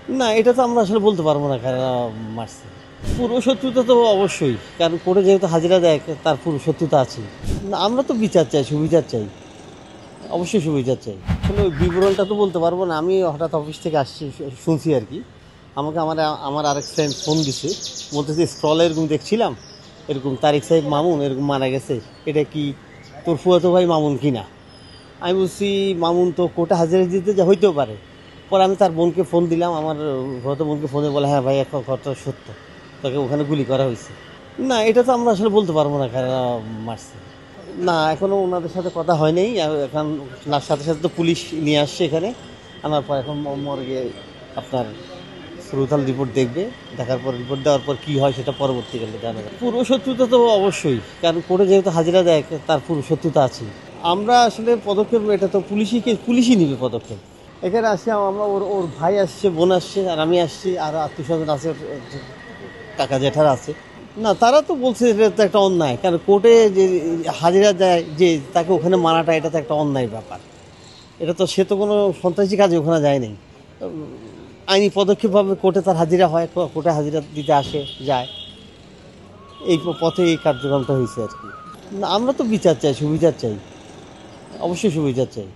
না, এটা তো আমরা আসলে বলতে পারবো না কারা মারছে। পুরো শত্রুতা তো অবশ্যই। কারণ কোর্টে যেহেতু হাজিরা দেয় তার পুরো শত্রুতা আছেই। না, আমরা তো বিচার চাই, সুবিচার চাই। অবশ্যই সুবিচার চাই। আসলে ওই বিবরণটা তো বলতে পারবো না। আমি হঠাৎ অফিস থেকে আসছি, শুনছি আরকি। আমাকে আমার আরেক ফ্রেন্ড ফোন দিছে। বলতেছে স্ক্রলে এরকম দেখছিলাম, এরকম তারিক সাহেব মামুন এরকম মারা গেছে। এটা কি তোর ফুফাতো ভাই মামুন কিনা? আমি বলছি মামুন তো কোর্টে হাজিরা দিতে যা হইতেও পারে। পরে আমি তার বোনকে ফোন দিলাম, আমার ঘরতো বোনকে ফোনে বলে হ্যাঁ ভাই একটা কথা সত্য, তাকে ওখানে গুলি করা হয়েছে। না, এটা তো আমরা আসলে বলতে পারবো না কারা মারছে। না, এখনো ওনাদের সাথে কথা হয় নাই। এখন না, সাথে সাথে তো পুলিশ নিয়ে আসছে এখানে। আনার পর এখন মর্গে আপনার শ্রুতাল রিপোর্ট দেখবে। দেখার পর রিপোর্ট দেওয়ার পর কী হয় সেটা পরবর্তীকালে জানা যাবে। পুরো শত্রুতা তো অবশ্যই। কারণ কোর্টে যেহেতু হাজিরা দেয় তার পুরো শত্রুতা আছে। আমরা আসলে পদক্ষেপ, এটা তো পুলিশই নিবে পদক্ষেপ। এখানে আসছি আমরা, ওর ওর ভাই আসছে, বোন আসছে, আর আমি আসছি, আর আত্মীয়স্বজন আছে, কাকা জেঠারা আছে। না, তারা তো বলছে এটা তো একটা অন্যায়। কারণ কোর্টে যে হাজিরা দেয়, যে তাকে ওখানে মারাটা, এটা তো একটা অন্যায় ব্যাপার। এটা তো, সে তো কোনো সন্ত্রাসী কাজে ওখানে যায় নাই। আইনি পদক্ষেপভাবে কোর্টে তার হাজিরা হয়, কোর্টে হাজিরা দিতে আসে, যায়। এই পথে এই কার্যক্রমটা হয়েছে আর কি। না, আমরা তো বিচার চাই, সুবিচার চাই। অবশ্যই সুবিচার চাই।